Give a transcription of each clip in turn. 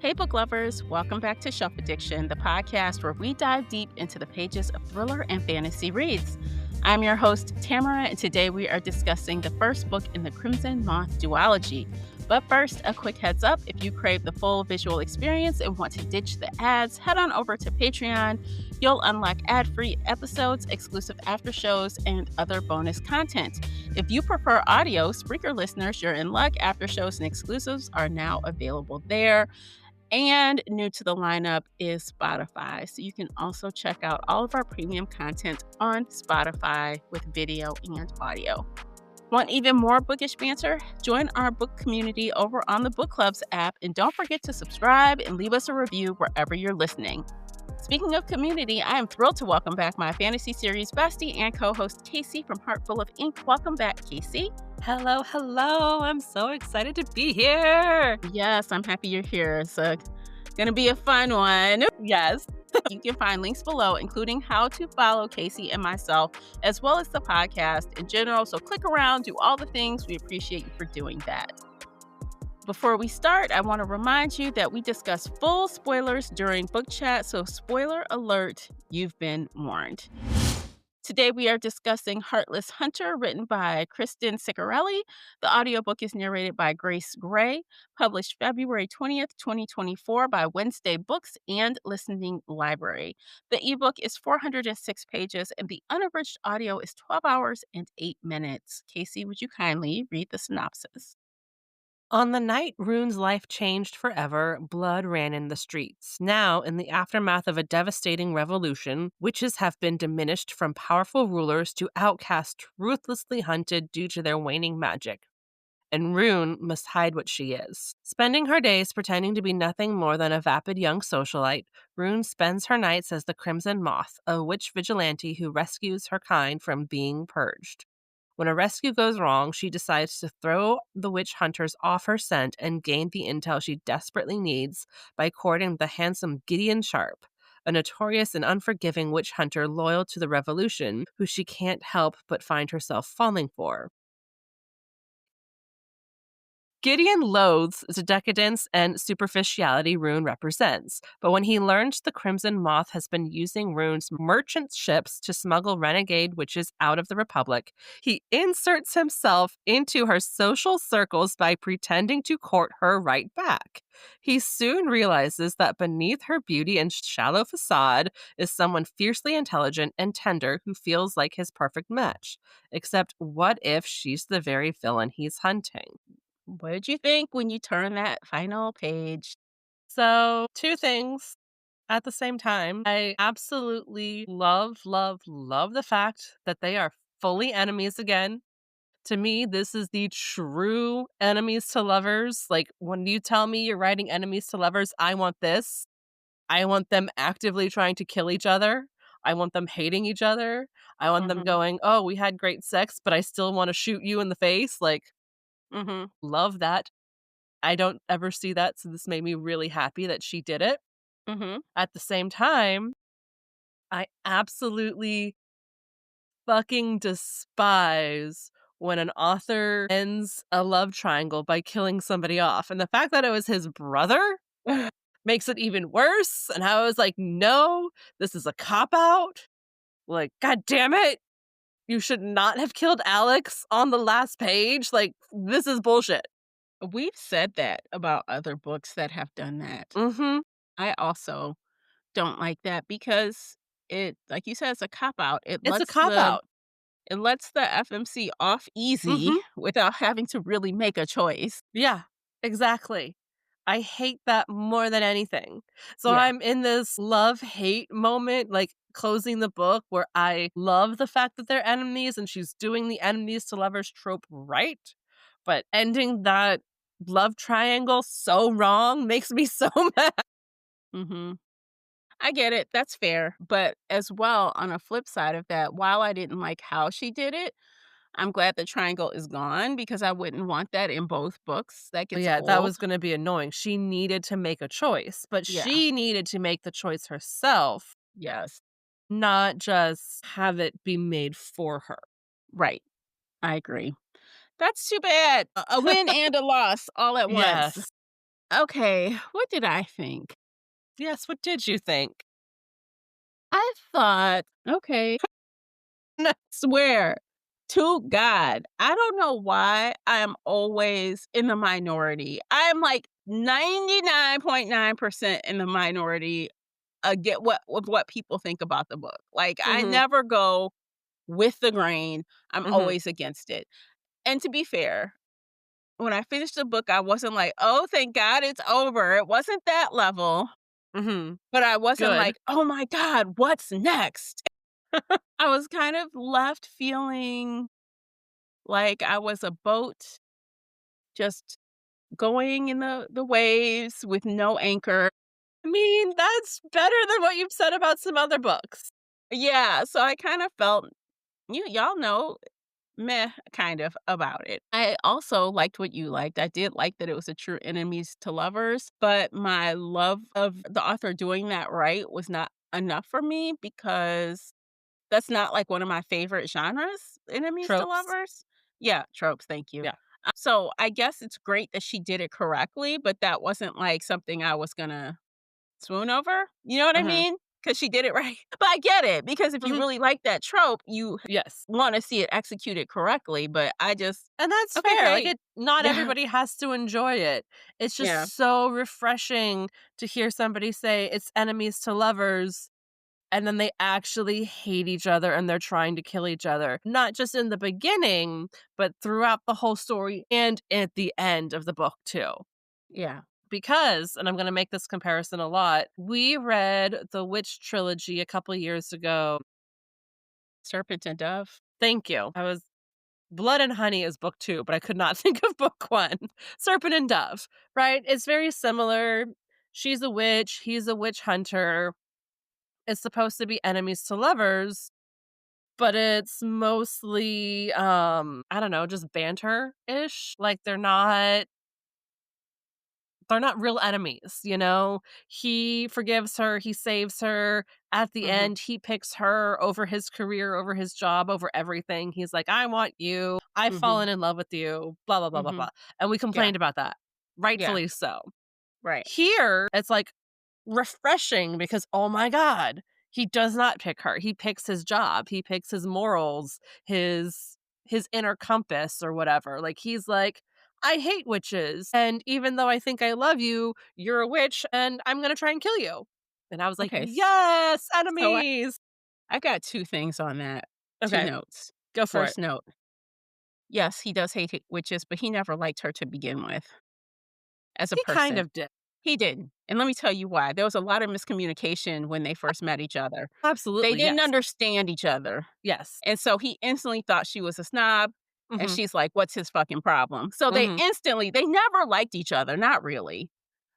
Hey, book lovers, welcome back to Shelf Addiction, the podcast where we dive deep into the pages of thriller and fantasy reads. I'm your host, Tamara, and today we are discussing the first book in the Crimson Moth duology. But first, a quick heads up, if you crave the full visual experience and want to ditch the ads, head on over to Patreon. You'll unlock ad-free episodes, exclusive after shows, and other bonus content. If you prefer audio, Spreaker listeners, you're in luck. After shows and exclusives are now available there. And new to the lineup is Spotify. So you can also check out all of our premium content on Spotify with video and audio. Want even more bookish banter? Join our book community over on the Book Clubs app, and don't forget to subscribe and leave us a review wherever you're listening. Speaking of community, I am thrilled to welcome back my fantasy series bestie and co-host Casey from Heartful of Ink. Welcome back, Casey. Hello, hello. I'm so excited to be here. Yes, I'm happy you're here. It's going to be a fun one. Yes. You can find links below, including how to follow Casey and myself, as well as the podcast in general. So click around, do all the things. We appreciate you for doing that. Before we start, I want to remind you that we discuss full spoilers during book chat, so spoiler alert, you've been warned. Today we are discussing Heartless Hunter, written by Kristen Ciccarelli. The audiobook is narrated by Grace Gray, published February 20th, 2024 by Wednesday Books and Listening Library. The ebook is 406 pages and the unabridged audio is 12 hours and 8 minutes. Casey, would you kindly read the synopsis? On the night Rune's life changed forever, blood ran in the streets. Now, in the aftermath of a devastating revolution, witches have been diminished from powerful rulers to outcasts ruthlessly hunted due to their waning magic. And Rune must hide what she is. Spending her days pretending to be nothing more than a vapid young socialite, Rune spends her nights as the Crimson Moth, a witch vigilante who rescues her kind from being purged. When a rescue goes wrong, she decides to throw the witch hunters off her scent and gain the intel she desperately needs by courting the handsome Gideon Sharp, a notorious and unforgiving witch hunter loyal to the revolution who she can't help but find herself falling for. Gideon loathes the decadence and superficiality Rune represents, but when he learns the Crimson Moth has been using Rune's merchant ships to smuggle renegade witches out of the Republic, he inserts himself into her social circles by pretending to court her right back. He soon realizes that beneath her beauty and shallow facade is someone fiercely intelligent and tender who feels like his perfect match. Except what if she's the very villain he's hunting? What did you think when you turned that final page? So, two things at the same time. I absolutely love the fact that they are fully enemies again. To me, this is the true enemies to lovers. Like, when you tell me you're writing enemies to lovers, I want this. I want them actively trying to kill each other. I want them hating each other. I want them going, oh, we had great sex, but I still want to shoot you in the face. Like, love that. I don't ever see that, so this made me really happy that she did it. At the same time, I absolutely fucking despise when an author ends a love triangle by killing somebody off. And the fact that it was his brother makes it even worse. And I was like, no, this is a cop-out. Like, God damn it. You should not have killed Alex on the last page. Like, this is bullshit. We've said that about other books that have done that. I also don't like that because it, like you said, it's a cop-out. It's a cop-out. It lets the FMC off easy without having to really make a choice. Yeah, exactly. I hate that more than anything. So Yeah. I'm in this love-hate moment, like, closing the book where I love the fact that they're enemies and she's doing the enemies to lovers trope right, but ending that love triangle so wrong makes me so mad. I get it. That's fair. But as well, on a flip side of that, while I didn't like how she did it, I'm glad the triangle is gone because I wouldn't want that in both books. That gets Yeah, that old. was gonna be annoying. She needed to make a choice, but Yeah. she needed to make the choice herself, Yes. not just have it be made for her. Right. I agree. That's too bad. A win and a loss all at once. Yes. Okay, what did I think? Yes, what did you think? I thought, okay, swear to God, I don't know why I am always in the minority. I am like 99.9% in the minority, get what people think about the book. Like, I Mhm, never go with the grain. I'm mhm, always against it. And to be fair, when I finished the book, I wasn't like, "Oh, thank God it's over." It wasn't that level, mhm. but I wasn't Good. like, "Oh my God, what's next?" I was kind of left feeling like I was a boat just going in the waves with no anchor. I mean, that's better than what you've said about some other books. Yeah, so I kind of felt y'all know, meh, kind of about it. I also liked what you liked. I did like that it was a true enemies to lovers, but my love of the author doing that right was not enough for me because that's not like one of my favorite genres, enemies to Tropes? lovers. Yeah, tropes, thank you. Yeah. So I guess it's great that she did it correctly, but that wasn't like something I was gonna swoon over. You know what I Mhm, mean? Because she did it right. But I get it because if you mhm. really like that trope, you Yes. want to see it executed correctly. But I just And that's okay, fair, like, okay, it not yeah, everybody has to enjoy it. It's yeah, just so refreshing to hear somebody say it's enemies to lovers, and then they actually hate each other and they're trying to kill each other. Not just in the beginning, but throughout the whole story and at the end of the book too. yeah. Because, and I'm gonna make this comparison a lot, we read the Witch trilogy a couple years ago. Serpent and dove. Thank you. I was Blood and Honey is book 2, but I could not think of book 1. Serpent and Dove, right? It's very similar. She's a witch, he's a witch hunter. It's supposed to be enemies to lovers, but it's mostly, I don't know, just banter-ish. Like, they're not real enemies, you know? He forgives her, he saves her. At the Hmm. end, he picks her over his career, over his job, over everything. He's like, "I want you. I've Hmm. fallen in love with you." Blah, blah, blah, blah, Hmm. blah. And we Yeah, complained about that. yeah, Rightfully so. right. Here, it's like refreshing because, oh my god, he does not pick her. He picks his job, he picks his morals, his inner compass or whatever. Like, he's like, "I hate witches, and even though I think I love you, you're a witch, and I'm gonna try and kill you." And I was like, Okay, "Yes, so enemies!" I got two things on that. Two Okay, notes. go for it. First note: yes, he does hate witches, but he never liked her to begin with as a He kind person. of did. He didn't, and let me tell you why. There was a lot of miscommunication when they first met each other. They Absolutely, didn't yes. understand each other, Yes. and so he instantly thought she was a snob, and Mhm, she's like, "What's his fucking problem?" So mhm, they never liked each other, not really.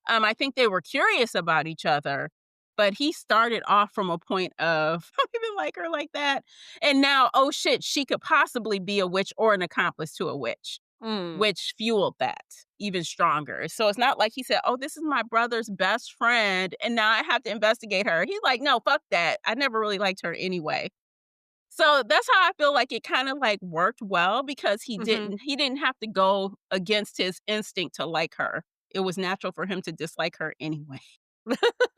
I think they were curious about each other, but he started off from a point of, "I don't even like her like that," and now, "Oh, shit, she could possibly be a witch or an accomplice to a witch," mm, which fueled that even stronger. So it's not like he said, "Oh, this is my brother's best friend, and now I have to investigate her." He's like, "No, fuck that. I never really liked her anyway." So that's how I feel like it kinda, like, worked well because mhm. he didn't have to go against his instinct to like her. It was natural for him to dislike her anyway.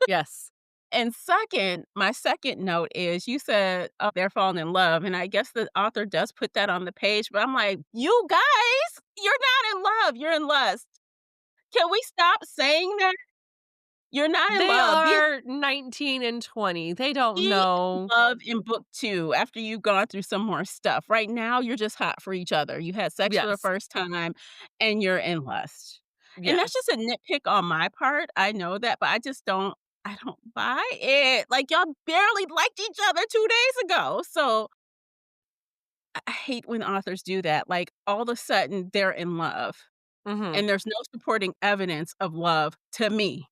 Yes. And second, my second note is you said, "Oh, they're falling in love," and I guess the author does put that on the page, but I'm like, "You guys, you're not in love, you're in lust." Can we stop saying that? You're not in They love. are 19 and 20. They don't Be in know. love in book 2 after you've gone through some more stuff. Right now, you're just hot for each other. You had sex for the Yes. first time, and you're in lust. And that's just Yes. a nitpick on my part, I know that, but I don't buy it. Like, y'all barely liked each other 2 days ago, so I hate when authors do that, like, all of a sudden, they're in love, Mhm. and there's no supporting evidence of love to me.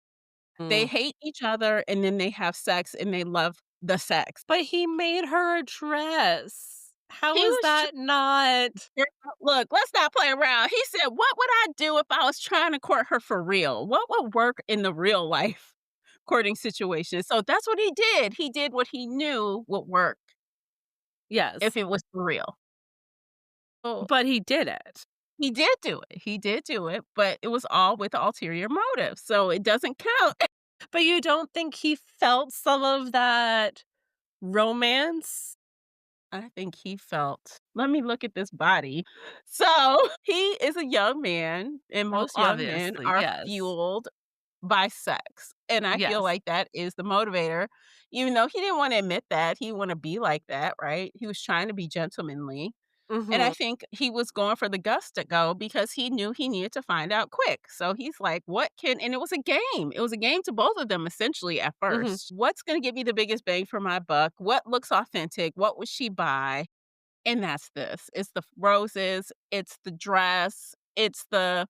They Mm. hate each other, and then they have sex, and they love the sex. But he made her a dress. How He is was that not Girl, look, let's not play around. He said, "What would I do if I was trying to court her for real? What would work in the real life courting situation?" So that's what he did. He did what he knew would work Yes, if it was for real. So but he did it. He did do it. He did do it, but it was all with ulterior motive, so it doesn't count. But you don't think he felt some of that romance? I think he felt, "Let me look at this body." So, he is a young man, and Well, most young men obviously, are yes. fueled by sex, and I feel Yes. like that is the motivator, even though he didn't wanna admit that, he wanna be like that, right? He was trying to be gentlemanly, and I Mhm. think he was going for the gusto because he knew he needed to find out quick, so he's like, "What can" and it was a game, it was a game to both of them essentially at Mhm. first. "What's gonna give me the biggest bang for my buck? What looks authentic? What would she buy?" And that's this. It's the roses, it's the dress, it's the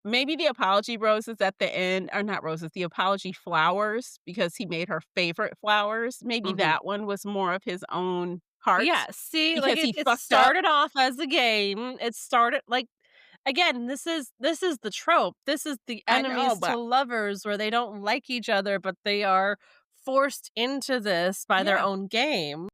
maybe the apology roses at the end or not roses, the apology flowers because he made her favorite flowers. Maybe Mhm. that one was more of his own heart Yeah, see, like, because it he it fucked up. started off as a game. It started like again, this is the trope. This is the I know, enemies to but lovers where they don't like each other, but they are forced into this by their yeah. own game.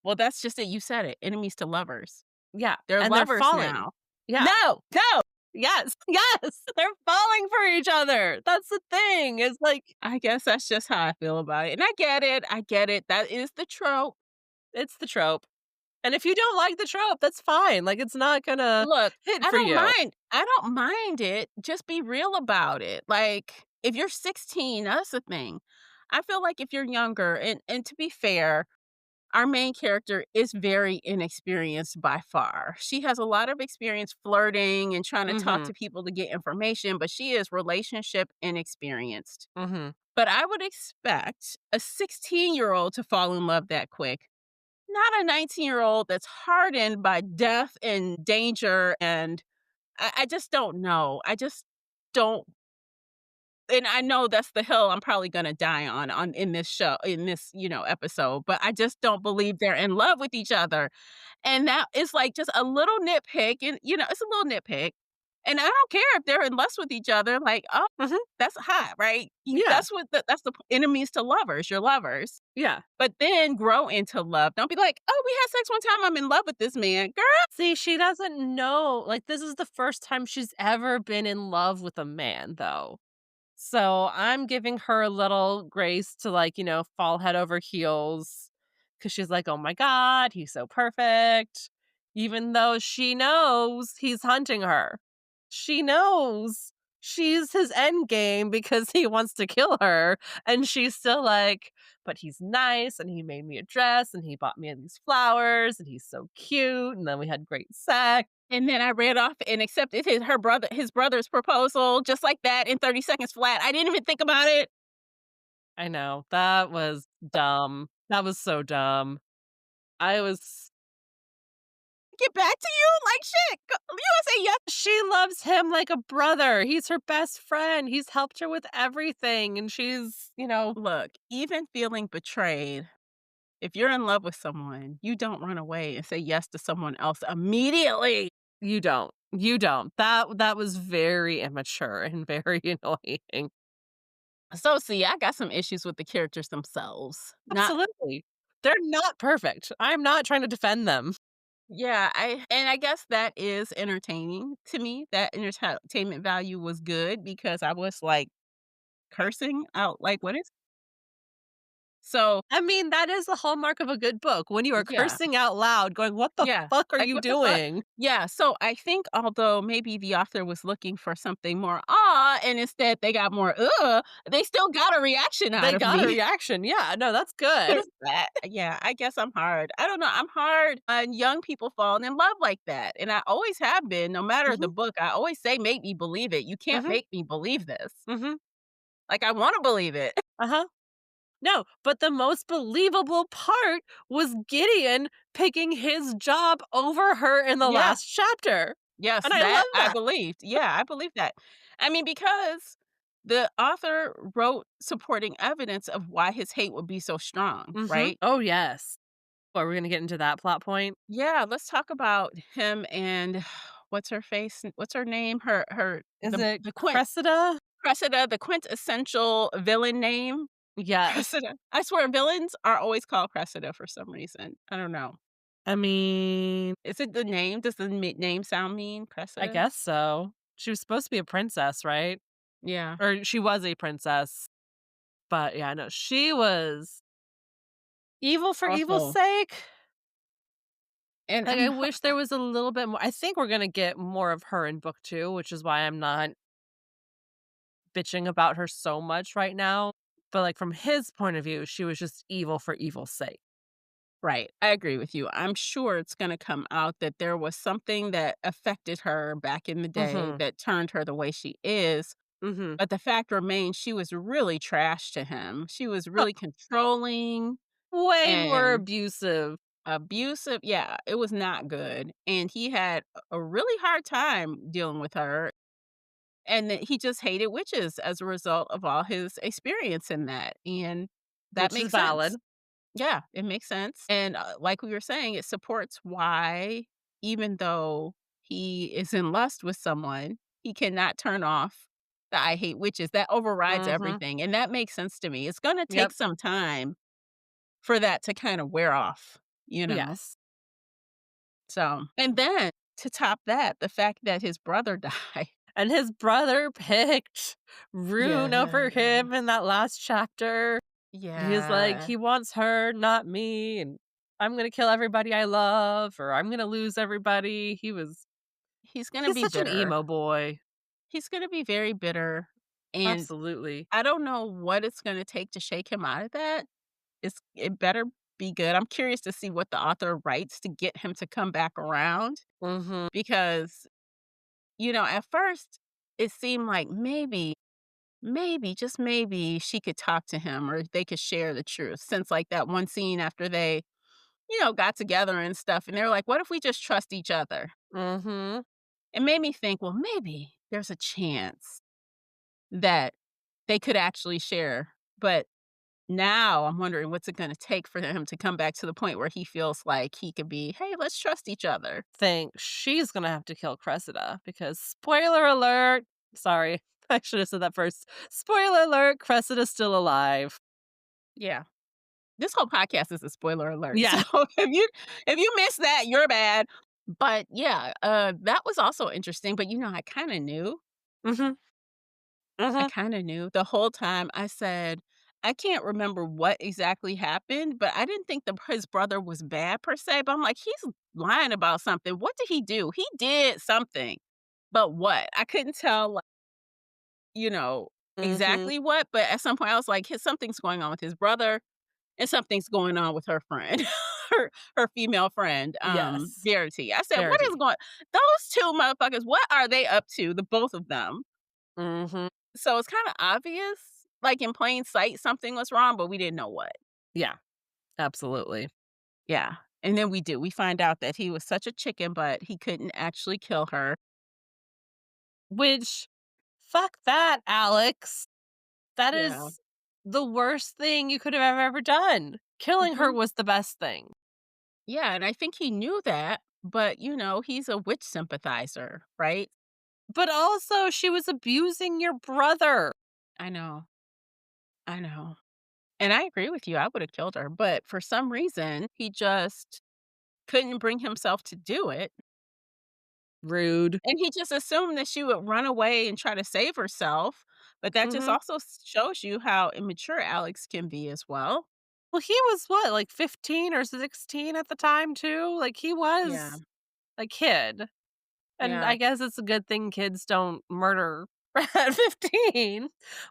Well, that's just it. You said it. Enemies to lovers. Yeah, They're and they're lovers falling. now. Yeah. No, no. Yes, yes, they're falling for each other. That's the thing. It's like I guess that's just how I feel about it. And I get it. I get it. That is the trope. it's the trope. And if you don't like the trope, that's fine. Like, it's not gonna Look, hit for you. I don't mind it, just be real about it. Like, if you're 16, that's the thing. I feel like if you're younger and to be fair, our main character is very inexperienced by far. She has a lot of experience flirting and trying to talk Mhm, to people to get information, but she is relationship inexperienced. mhm. But I would expect a 16-year-old to fall in love that quick, not a 19-year-old that's hardened by death and danger and I just don't know. I just don't and I know that's the hill I'm probably gonna die on in this show in this, episode, but I just don't believe they're in love with each other, and that is, like, just a little nitpick, and, it's a little nitpick, and I don't care if they're in lust with each other, like, "Oh, Mhm. that's hot," right? You Yeah, that's the enemies to lovers, you're lovers, yeah. but then grow into love. Don't be like, "Oh, we had sex one time, I'm in love with this man." Girl, See, she doesn't know like, this is the first time she's ever been in love with a man, though. So, I'm giving her a little grace to, like, fall head over heels because she's like, "Oh my god, he's so perfect." Even though she knows he's hunting her. She knows she's his end game because he wants to kill her, and she's still like, "But he's nice, and he made me a dress, and he bought me these flowers, and he's so cute, and then we had great sex." and then I ran off and accepted his brother's proposal just like that in 30 seconds flat. I didn't even think about it. I know, that was dumb. That was so dumb. I was Get back to you? Like, shit, go you gonna say yes? She loves him like a brother. He's her best friend. He's helped her with everything, and she's. Look, even feeling betrayed, if you're in love with someone, you don't run away and say yes to someone else immediately. You don't. You don't. That was very immature and very annoying. So, see, I got some issues with the characters themselves. Not Absolutely. They're not perfect. I'm not trying to defend them. yeah, I guess that is entertaining to me. That entertainment value was good because I was, like, cursing out, like, "What is" so, I mean, that is the hallmark of a good book, when you are yeah. cursing out loud going, "What the Yeah, fuck are like, you what the fuck? doing?" Yeah, so I think although maybe the author was looking for something more and instead they got more they still got a reaction out They of got a me. reaction. Yeah, no, that's good. There's that. Yeah, I guess I'm hard. I don't know, I'm hard on young people falling in love like that, and I always have been, no matter the Mhm, book, I always say, "Make me believe it. You can't mhm, make me believe this." mhm. Like, I wanna believe it. Uh-huh. No, but the most believable part was Gideon picking his job over her in the Yeah. last chapter, Yes, and I that love I that. believed. Yeah, I believe that. I mean, because the author wrote supporting evidence of why his hate would be so strong, Mhm. right? Oh, yes. What, we're gonna get into that plot point? Yeah, let's talk about him and what's her face? What's her name? Her Is it the Cressida? Cressida, the quintessential villain name. Yes. Cressida. I swear villains are always called Cressida for some reason. I don't know. I mean, Is it the name? Does the name sound mean? I Cressida? guess so. She was supposed to be a princess, right? Yeah. Or she was a princess. But yeah, no, she was evil for evil's Awful. sake. And Like, I wish there was a little bit more. I think we're gonna get more of her in book 2, which is why I'm not bitching about her so much right now. But, like, from his point of view, she was just evil for evil's sake. right. I agree with you. I'm sure it's going to come out that there was something that affected her back in the day Mhm. that turned her the way she is. Mhm. But the fact remains, she was really trash to him. She was Huh, really controlling way more and abusive. abusive. Yeah, it was not good. And he had a really hard time dealing with her. And that he just hated witches as a result of all his experience in that. And that Which is makes valid. sense. Yeah, it makes sense. And like we were saying, it supports why, even though he is in lust with someone, he cannot turn off the I hate witches. That overrides Mhm. everything. And that makes sense to me. It's going to take Yep. some time for that to kind of wear off, you know? Yes. So, and then to top that, the fact that his brother died. And his brother picked Rune over Yeah. him in that last chapter. He's like, Yeah. he wants her, not me, and I'm gonna kill everybody I love, or I'm gonna lose everybody. He's going to He's be such an bitter. emo boy. He's going to be very bitter. And Absolutely. I don't know what it's gonna take to shake him out of that. It better be good. I'm curious to see what the author writes to get him to come back around Mhm. because, at first, it seemed like just maybe, she could talk to him or they could share the truth since, like, that one scene after they, got together and stuff, and they were like, "What if we just trust each other?" Mhm. It made me think, "Well, maybe there's a chance that they could actually share," but now I'm wondering what's it gonna take for him to come back to the point where he feels like he could be, "Hey, let's trust each other." Think she's gonna have to kill Cressida because spoiler alert. Sorry, I should have said that first. Spoiler alert, Cressida's still alive. Yeah. This whole podcast is a spoiler alert, so Yeah. if you missed that, you're bad. But, yeah, that was also interesting, but, I kinda knew. Mhm. I Mhm. kinda knew. The whole time I said, "I can't remember what exactly happened," but I didn't think his brother was bad per se, but I'm like, "He's lying about something. What did he do? He did something, but what?" I couldn't tell, like, you know, Mhm. exactly what, but at some point I was like, Something's going on with his brother, and something's going on with her friend, her female friend, Yes. Verity." I said, "What is Verity. going those 2 motherfuckers, what are they up to?" The both of them. Mhm. So it's kinda obvious, like, in plain sight, something was wrong, but we didn't know what. Yeah, absolutely. Yeah, and then we find out that he was such a chicken butt, he couldn't actually kill her. Which, fuck that, Alex. That Yeah. is the worst thing you could have ever done. Killing her Mhm. was the best thing. Yeah, and I think he knew that, but, he's a witch sympathizer, right? But also, she was abusing your brother. I know, I know. And I agree with you, I would've killed her, but for some reason, he just couldn't bring himself to do it, Rude. and he just assumed that she would run away and try to save herself, but that just Mhm. also shows you how immature Alex can be as well. Well, he was what, like 15 or 16 at the time too? Like, he Yeah, was a kid. And yeah, I guess it's a good thing kids don't murder at 15.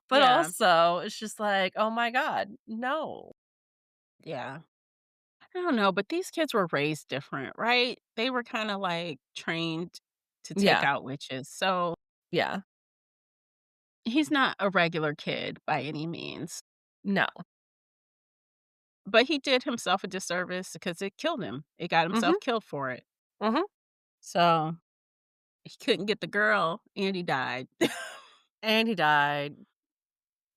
But yeah, also, it's just like, "Oh my god, no." yeah. I don't know, but these kids were raised different, right? They were kinda, like, trained to take Yeah, out witches, so yeah. he's not a regular kid by any means, No. but he did himself a disservice because it killed him. It got Mhm, himself killed for it. mhm. So, he couldn't get the girl, and he died. And he died.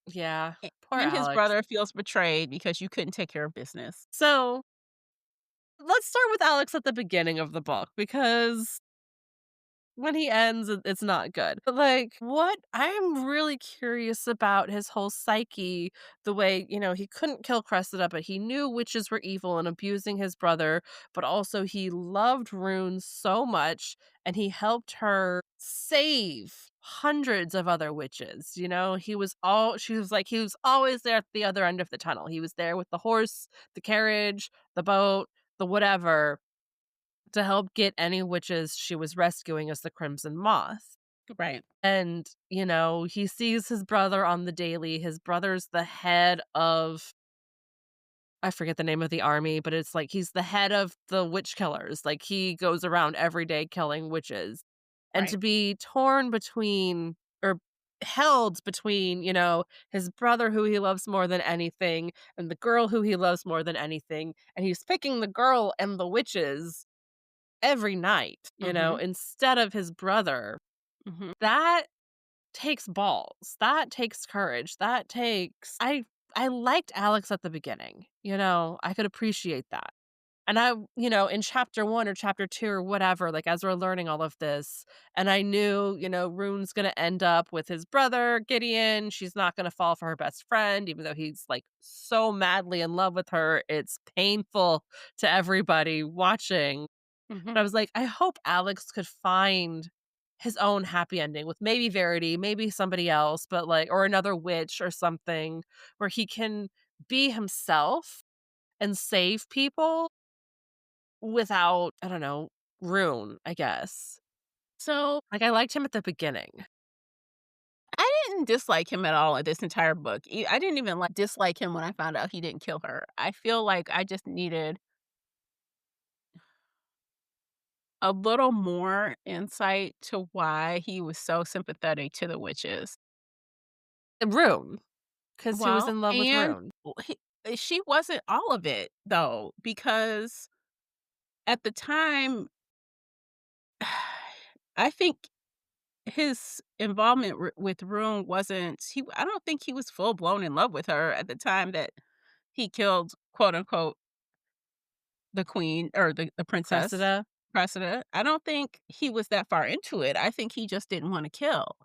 Yeah, A poor and his Alex. brother feels betrayed because you couldn't take care of business. So, let's start with Alex at the beginning of the book because when he ends, it's not good. But, like, what I'm really curious about his whole psyche, the way, he couldn't kill Cressida, but he knew witches were evil and abusing his brother, but also he loved Rune so much, and he helped her save hundreds of other witches, he was always there at the other end of the tunnel. He was there with the horse, the carriage, the boat, the whatever, to help get any witches she was rescuing as the Crimson Moth. Right. And, he sees his brother on the daily. His brother's the head of, I forget the name of the army, but it's like he's the head of the witch killers. Like, he goes around every day killing witches. And Right. to be torn between, or held between, his brother who he loves more than anything and the girl who he loves more than anything, and he's picking the girl and the witches every night, Mhm. instead of his brother. Mhm. That takes balls. That takes courage. That takes I liked Alex at the beginning, I could appreciate that. And in chapter 1 or chapter 2 or whatever, like, as we're learning all of this, and I knew, Rune's gonna end up with his brother, Gideon. She's not gonna fall for her best friend, even though he's, like, so madly in love with her. It's painful to everybody watching. Mhm. But I was like, I hope Alex could find his own happy ending with maybe Verity, maybe somebody else, but, like, or another witch or something, where he can be himself and save people without, I don't know, Rune, I guess. So, Like, I liked him at the beginning. I didn't dislike him at all in this entire book. I didn't even, like, dislike him when I found out he didn't kill her. I feel like I just needed a little more insight to why he was so sympathetic to the witches. Rune, because he was Well, in love with and Rune. she wasn't all of it, though, because at the time, I think his involvement with Rune wasn't I don't think he was full blown in love with her at the time that he killed, quote unquote, the queen or the princess, Cressida. Cressida. I don't think he was that far into it. I think he just didn't want to kill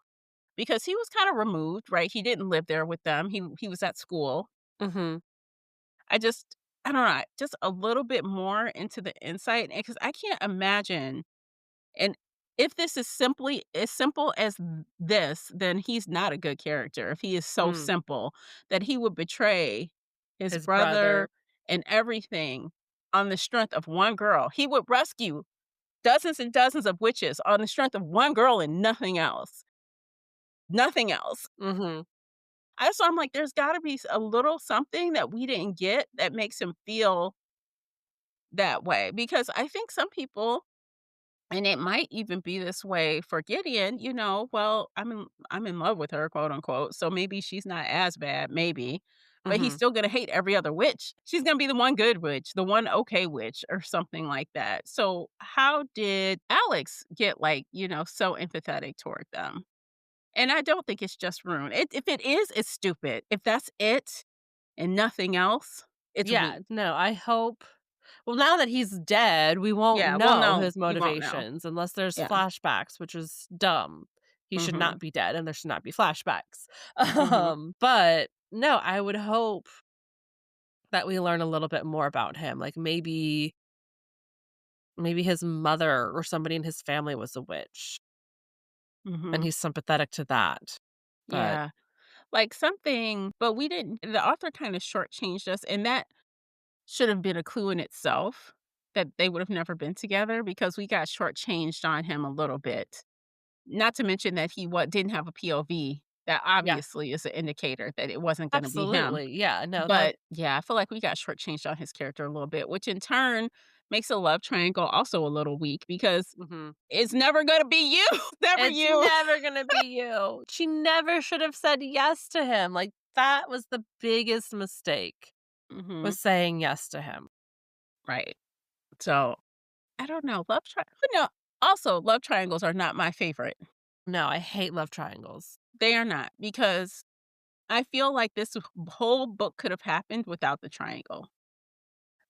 because he was kind of removed, right? He didn't live there with them. He was at school. Mhm. I don't know, just a little bit more into the insight because I can't imagine. And if this is simply as simple as this, then he's not a good character. If he is so Mm. simple that he would betray his His brother brother. and everything on the strength of one girl. He would rescue dozens and dozens of witches on the strength of one girl and nothing else. Nothing else. Mhm. I'm like, there's gotta be a little something that we didn't get that makes him feel that way. Because I think some people, and it might even be this way for Gideon, well, I'm in love with her, quote unquote. So maybe she's not as bad, maybe. But he's Mhm. still gonna hate every other witch. She's gonna be the one good witch, the one okay witch, or something like that. So how did Alex get, like, so empathetic toward them? And I don't think it's just Rune. If it is, it's stupid. If that's it and nothing else, it's Yeah, weak. no, I hope, well, now that he's dead, we won't Yeah, well, know no, his you won't know. motivations unless there's Yeah. flashbacks, which is dumb. He should not Mhm. be dead, and there should not be flashbacks. Mhm. But no, I would hope that we learn a little bit more about him. Like, maybe his mother or somebody in his family was a witch, and Mhm. he's sympathetic to that. But Yeah. Like something, but we didn't the author kind of shortchanged us, and that should have been a clue in itself that they would have never been together because we got shortchanged on him a little bit. Not to mention that he didn't have a POV. That yeah, obviously is an indicator that it wasn't gonna be him. absolutely. Yeah, no, that But, yeah, I feel like we got shortchanged on his character a little bit, which in turn makes a love triangle also a little weak because mhm. it's never gonna be you. Never It's you. never gonna be you. She never should have said yes to him. Like, that was the biggest mistake, Mhm. was saying yes to him. Right. So, I don't know, also, love triangles are not my favorite. No, I hate love triangles. They are not, because I feel like this whole book could have happened without the triangle.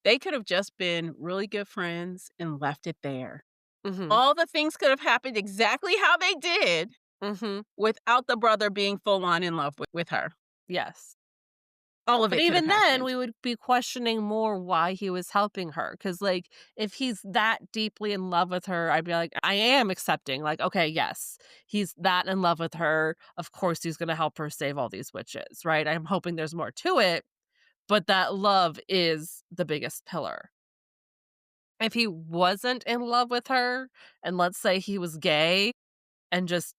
They could have just been really good friends and left it there. Mhm. All the things could have happened exactly how they did Mhm. without the brother being full on in love with her. Yes. All of But it could have even then, happened. we would be questioning more why he was helping her. Because, like, if he's that deeply in love with her, I'd be like, I am accepting, like, okay, yes, he's that in love with her. Of course, he's gonna help her save all these witches, right? I'm hoping there's more to it, but that love is the biggest pillar. If he wasn't in love with her, and let's say he was gay and just,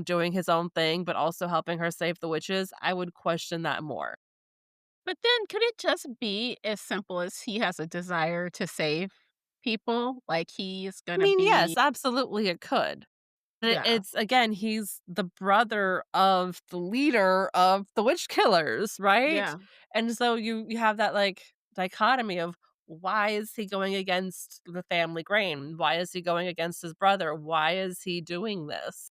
doing his own thing, but also helping her save the witches, I would question that more. But then could it just be as simple as he has a desire to save people? Like he's I gonna mean, be yes, absolutely it could. But yeah. it's again, he's the brother of the leader of the witch killers, right? Yeah. And so you have that, like, dichotomy of why is he going against the family grain? Why is he going against his brother? Why is he doing this?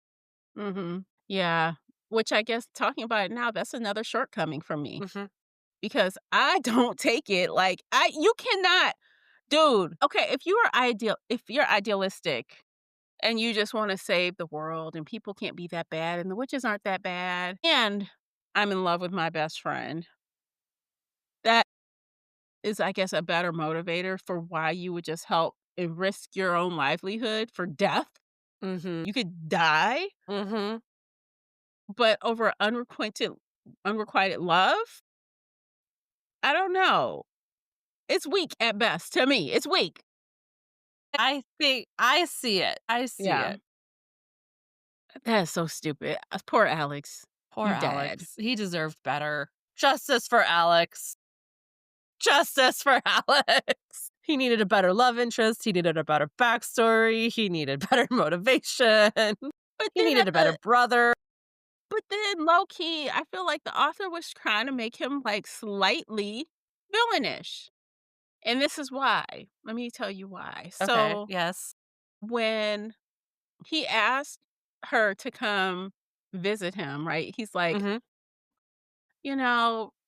Mhm. Yeah. Which I guess talking about it now, that's another shortcoming for me Mhm. because I don't take it like I you cannot dude, okay, if you're idealistic and you just wanna save the world and people can't be that bad and the witches aren't that bad and I'm in love with my best friend, that is, I guess, a better motivator for why you would just help and risk your own livelihood for death. Mhm. You could die, Mhm. but over unrequited love? I don't know. It's weak at best to me. It's weak. I think I see it. I see Yeah. it. That is so stupid. Poor Alex. Poor You dad. Alex. He deserved better. Justice for Alex. Justice for Alex. He needed a better love interest. He needed a better backstory. He needed better motivation. But He then needed at a better the brother. but then low key, I feel like the author was trying to make him like slightly villainish. And this is why. Let me tell you why. Okay, So yes. when he asked her to come visit him, right? He's like, Mhm.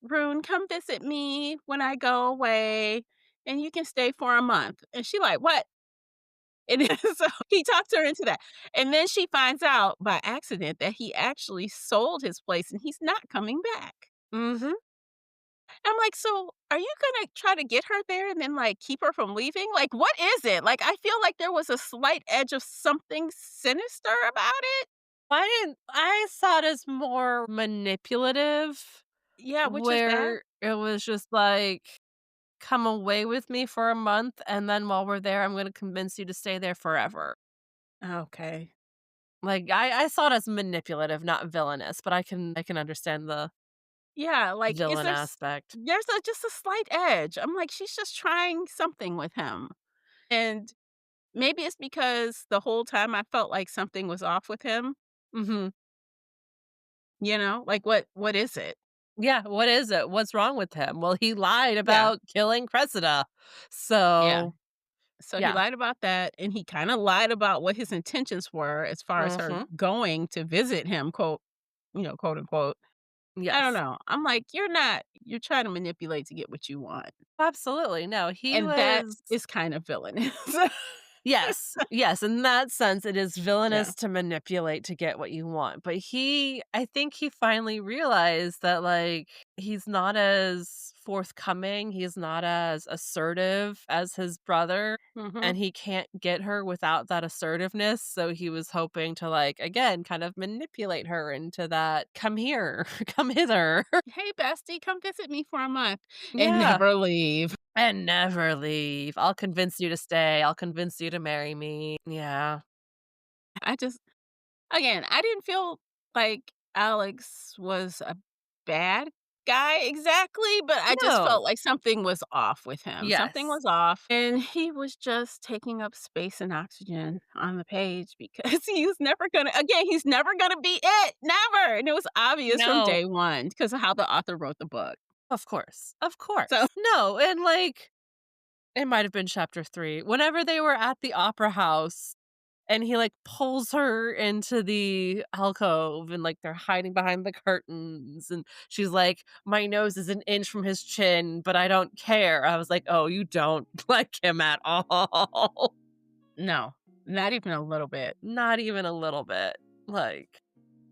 "Rune, come visit me when I go away, and you can stay for a month." And she like, "What?" And then so he talked her into that. And then she finds out by accident that he actually sold his place and he's not coming back. Mhm. I'm like, "So, are you gonna try to get her there and then, like, keep her from leaving? Like, what is it?" Like, I feel like there was a slight edge of something sinister about it. I saw it as more manipulative, Yeah, which is bad. where it was just like, "Come away with me for a month, and then while we're there, I'm gonna convince you to stay there forever." Okay. Like, I saw it as manipulative, not villainous, but I can understand the Yeah, like, is villain there aspect. there's a just a slight edge. I'm like, she's just trying something with him. And maybe it's because the whole time I felt like something was off with him, Mhm. Like, what is it? Yeah, what is it? What's wrong with him? Well, he lied Yeah, about killing Cressida. yeah. So, So he yeah. lied about that, and he kinda lied about what his intentions were as far as her Mhm. going to visit him, quote, unquote. I don't Yes. know. I'm like, you're trying to manipulate to get what you want, Absolutely. No, he and that was is kind of villainous. yes. Yes, in that sense, it is Yeah. villainous to manipulate to get what you want, but I think he finally realized that, like, he's not as forthcoming, he's not as assertive as his brother, Mhm. and he can't get her without that assertiveness, so he was hoping to, like, again, kind of manipulate her into that, "Come here, come hither." "Hey, bestie, come visit me for a month and Yeah. never leave." And never leave. I'll convince you to stay. I'll convince you to marry me. Yeah. I just again, I didn't feel like Alex was a bad guy exactly, but I just No. felt like something was off with him. Something Yes. was off, and he was just taking up space and oxygen on the page because he's never gonna be it, never, and it was obvious from No. day 1 because of how the author wrote the book. Of course. Of So course. No, and, like, it might have been chapter 3. Whenever they were at the opera house and he, like, pulls her into the alcove and, like, they're hiding behind the curtains, and she's like, "My nose is an inch from his chin, but I don't care." I was like, "Oh, you don't like him at all." no. Not even a little bit. Not even a little bit. Like,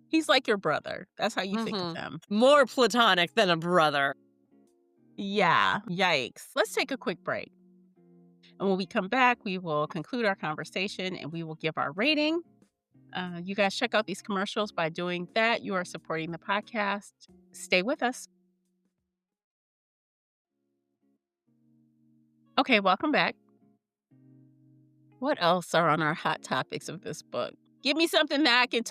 He's like your brother. That's how you think of mhm. him. More platonic than a brother. Yeah. Yikes. Let's take a quick break. And when we come back, we will conclude our conversation and we will give our rating. You guys check out these commercials. By doing that, you are supporting the podcast. Stay with us. Okay, welcome back. What else are on our hot topics of this book? Give me something that I can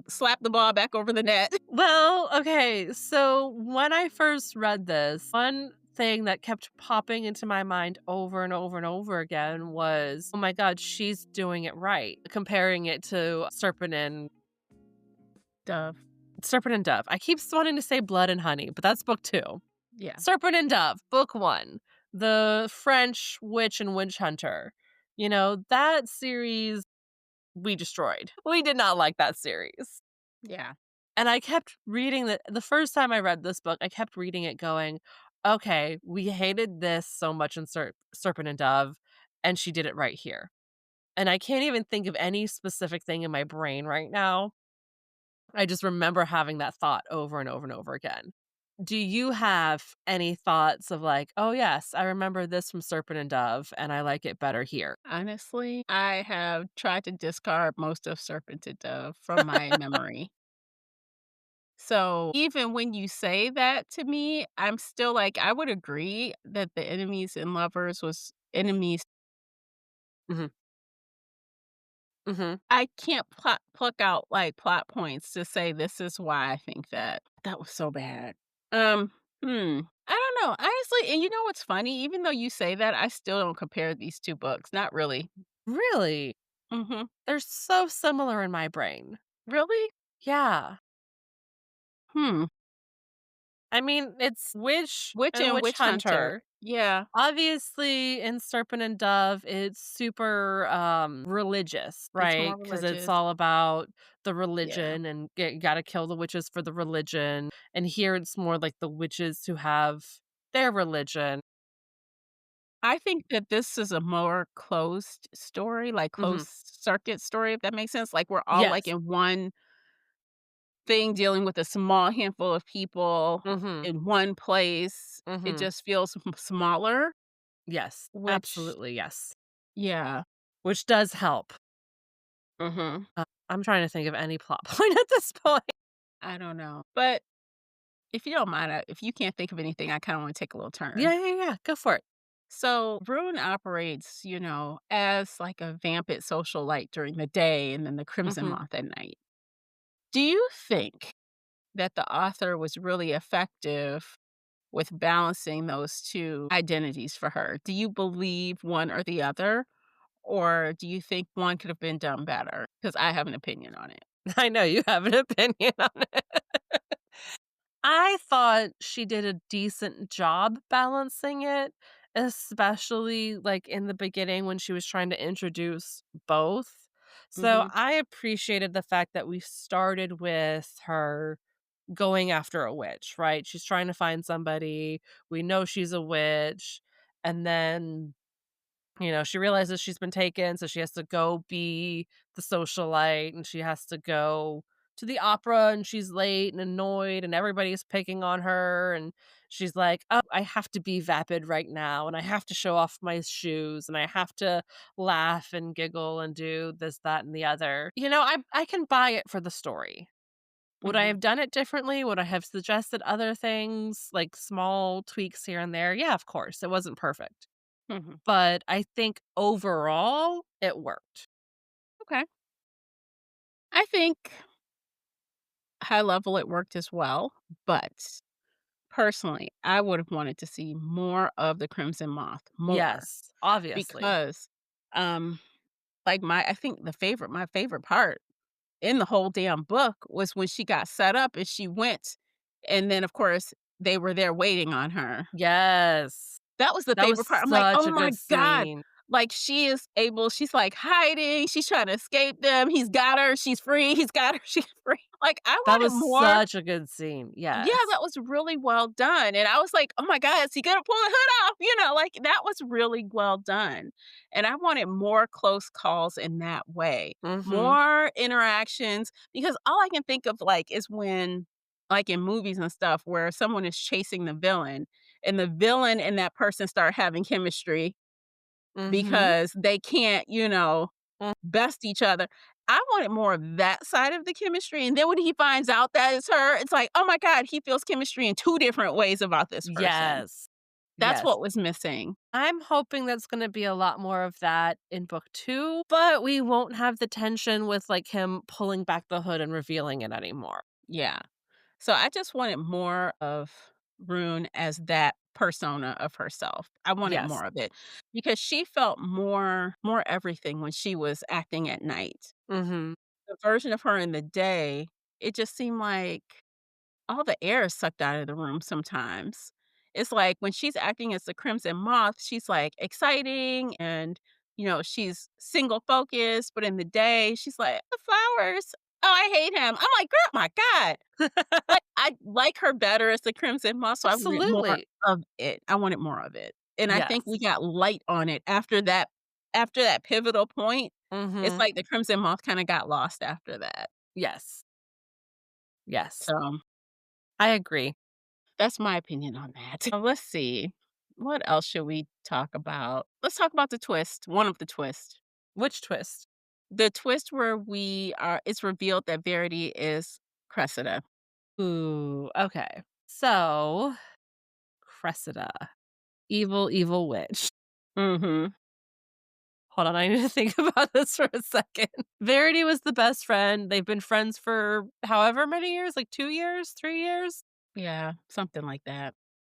slap the ball back over the net. Well, okay, so when I first read this, one thing that kept popping into my mind over and over and over again was, oh my god, she's doing it right, comparing it to Dove. Serpent and Dove. I keep wanting to say Blood and Honey, but that's book 2. Yeah. Serpent and Dove, book 1. The French Witch and Witch Hunter. That series we destroyed. We did not like that series. Yeah. And I kept reading the first time I read this book, I kept reading it going, "Okay, we hated this so much in Serpent and Dove, and she did it right here." And I can't even think of any specific thing in my brain right now. I just remember having that thought over and over and over again. Do you have any thoughts of like, "Oh, yes, I remember this from Serpent and Dove, and I like it better here." Honestly, I have tried to discard most of Serpent to Dove from my memory. So even when you say that to me, I'm still like, I would agree that the enemies and lovers was enemies. Mhm. Mhm. I can't pluck out like plot points to say this is why I think that. That was so bad. Um, I don't know. Honestly, and you know what's funny? Even though you say that, I still don't compare these 2 books. Not really. Really? Mhm. They're so similar in my brain. Really? Yeah. Hmm. I mean, it's Witch Witch and and Witch Witch Hunter. Hunter. Yeah. Obviously, in Serpent and Dove, it's super, religious, It's more right? Because it's religious. all about the Yeah. religion and gotta kill the witches for the religion, and here it's more like the witches who have their religion. I think that this is a more closed story, like Mhm. closed circuit story, if that makes sense. Like we're all like Yes. in one thing dealing with a small handful of people Mhm. in one place. It Mhm. just feels smaller, Yes. which Absolutely, yes. yeah. Which does help. Mhm. I'm trying to think of any plot point at this point. I don't know. But if you don't mind, if you can't think of anything, I kind of want to take a little turn. Yeah, yeah, yeah, go for it. So Rune operates, as like a vamped socialite during the day and then the Crimson Mhm. Moth at night. Do you think that the author was really effective with balancing those 2 identities for her? Do you believe one or the other? Or do you think one could have been done better? Because I have an opinion on it. I know you have an opinion on it. I thought she did a decent job balancing it, especially, like, in the beginning when she was trying to introduce both. So, Mhm, I appreciated the fact that we started with her going after a witch, right? She's trying to find somebody, we know she's a witch, and then she realizes she's been taken, so she has to go be the socialite, and she has to go to the opera, and she's late and annoyed, and everybody's picking on her, and she's like, "Oh, I have to be vapid right now, and I have to show off my shoes, and I have to laugh and giggle and do this, that, and the other." I can buy it for the story. Would I mhm, have done it differently? Would I have suggested other things, like small tweaks here and there? Yeah, of course. It wasn't perfect. mhm. But I think overall, it worked. Okay. I think high level it worked as well, but personally, I would have wanted to see more of the Crimson Moth, more, Yes, obviously. because, um, like, I think my favorite part in the whole damn book was when she got set up and she went, and then, of course, they were there waiting on her. Yes. That was the That was favorite part. I'm like, such "Oh a my good god, scene. Like, she's, like, hiding, she's trying to escape them, he's got her, she's free, he's got her, she's free. Like, I That wanted was more. such a good scene, Yeah, yes. that was really well done, and I was like, "Oh my god, is he gonna pull the hood off?" Like, that was really well done, and I wanted more close calls in that way, Mhm, more interactions, because all I can think of, like, is when like, in movies and stuff where someone is chasing the villain and that person start having chemistry mhm, because they can't, mm, best each other. I wanted more of that side of the chemistry, and then when he finds out that it's her, it's like, "Oh my god, he feels chemistry in 2 different ways about this person." yes, That's yes. what was missing. I'm hoping that's gonna be a lot more of that in book 2, but we won't have the tension with, like, him pulling back the hood and revealing it anymore. Yeah. So I just wanted more of Rune as that persona of herself. I wanted Yes. more of it because she felt more everything when she was acting at night. Mhm. The version of her in the day, it just seemed like all the air is sucked out of the room sometimes. It's like when she's acting as the Crimson Moth, she's like exciting and, she's single focused, but in the day, she's like, the flowers. Oh, I hate him. I'm like, girl, my God. Like, I like her better as the Crimson Moth, so I wanted more Absolutely. of it. I wanted more of it. And I think Yes. we got light on it after that pivotal point. It's Mhm. like the Crimson Moth kind of got lost after that. Yes. Yes. So I agree. that's my opinion on that. Let's see. What else should we talk about? Let's talk about the twist, one of the twists. Which twist? The twist where it's revealed that Verity is Cressida. Ooh, okay. So, Cressida, evil, evil witch. Mhm. Hold on, I need to think about this for a second. Verity was the best friend. They've been friends for however many years, like 2 years, 3 years? Yeah, something like that.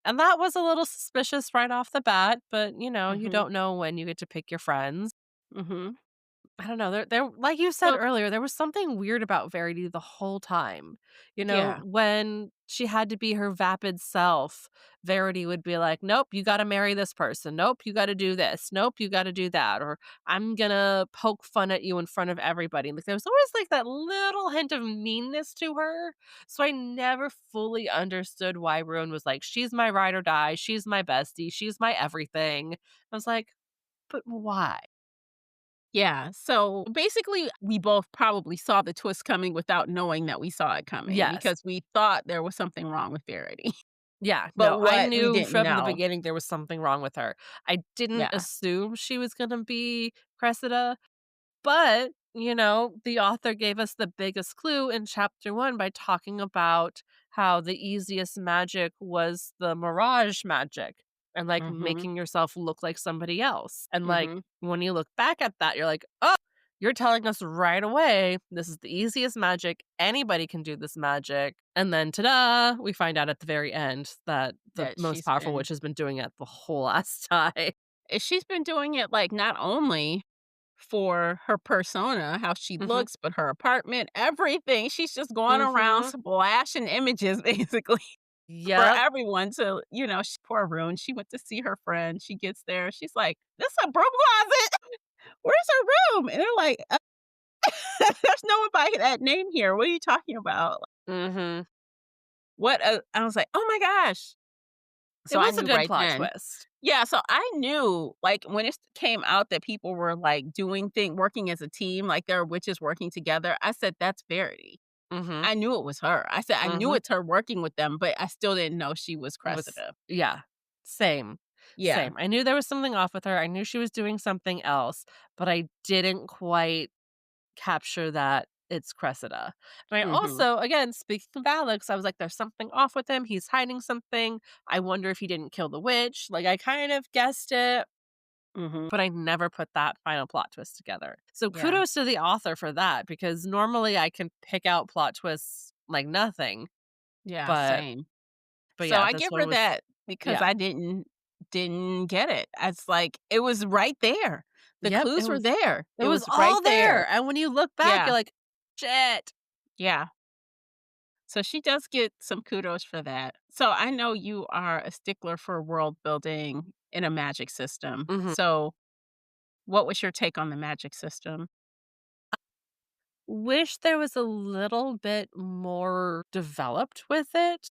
And that was a little suspicious right off the bat, but, you Mhm. don't know when you get to pick your friends. Mhm. I don't know, there like you said So earlier, there was something weird about Verity the whole time. yeah. When she had to be her vapid self, Verity would be like, "Nope, you gotta marry this person. Nope, you gotta do this. Nope, you gotta do that," or "I'm gonna poke fun at you in front of everybody." Like, there was always, like, that little hint of meanness to her, so I never fully understood why Ruin was like, "She's my ride or die. She's my bestie. She's my everything." I was like, "But why?" Yeah. So basically, we both probably saw the twist coming without knowing that we saw it coming Yes. because we thought there was something wrong with Verity. Yeah, But no, I what we knew didn't from the know. beginning there was something wrong with her. I didn't Yeah. assume she was gonna be Cressida, but, the author gave us the biggest clue in chapter 1 by talking about how the easiest magic was the mirage magic and, like, Mhm. making yourself look like somebody else. And, like, Mhm. when you look back at that, you're like, "Oh, you're telling us right away this is the easiest magic. Anybody can do this magic." And then, ta-da, we find out at the very end that the That most she's powerful been witch has been doing it the whole last time. she's been doing it, like, not only for her persona, how she Mhm. looks, but her apartment, everything. She's just going around Mhm. splashing images basically for Yep. everyone to, poor Rune, she went to see her friend. She gets there. She's like, "This is a broom closet. Where's her room?" And they're like, "There's no one by that name here. What are you talking about?" Mhm. I was like, "Oh my gosh." It So I was a knew good right plot then. twist. Yeah, so I knew, like, when it came out that people were, like, working as a team, like, there are witches working together, I said, "That's Verity." Mhm. I knew it was her. I said, "I knew Mhm. it's her working with them," but I still didn't know she was Was Cressida. yeah. Same. Yeah. Same. I knew there was something off with her. I knew she was doing something else, but I didn't quite capture that it's Cressida. And I Mhm. also, again, speaking of Alex, I was like, there's something off with him. He's hiding something. I wonder if he didn't kill the witch. Like, I kind of guessed it, Mhm. but I never put that final plot twist together. So Yeah. kudos to the author for that, because normally I can pick out plot twists like nothing. Yeah, But same. So yeah, I this give one her was that because yeah. I didn't get it. It's like, it was right there. The Yep, clues were there. it It was was right all there. there. And when you look back, Yeah. you're like, shit. Yeah. So she does get some kudos for that. So I know you are a stickler for world building in a magic system. Mhm. So What was your take on the magic system? Wish there was a little bit more developed with it,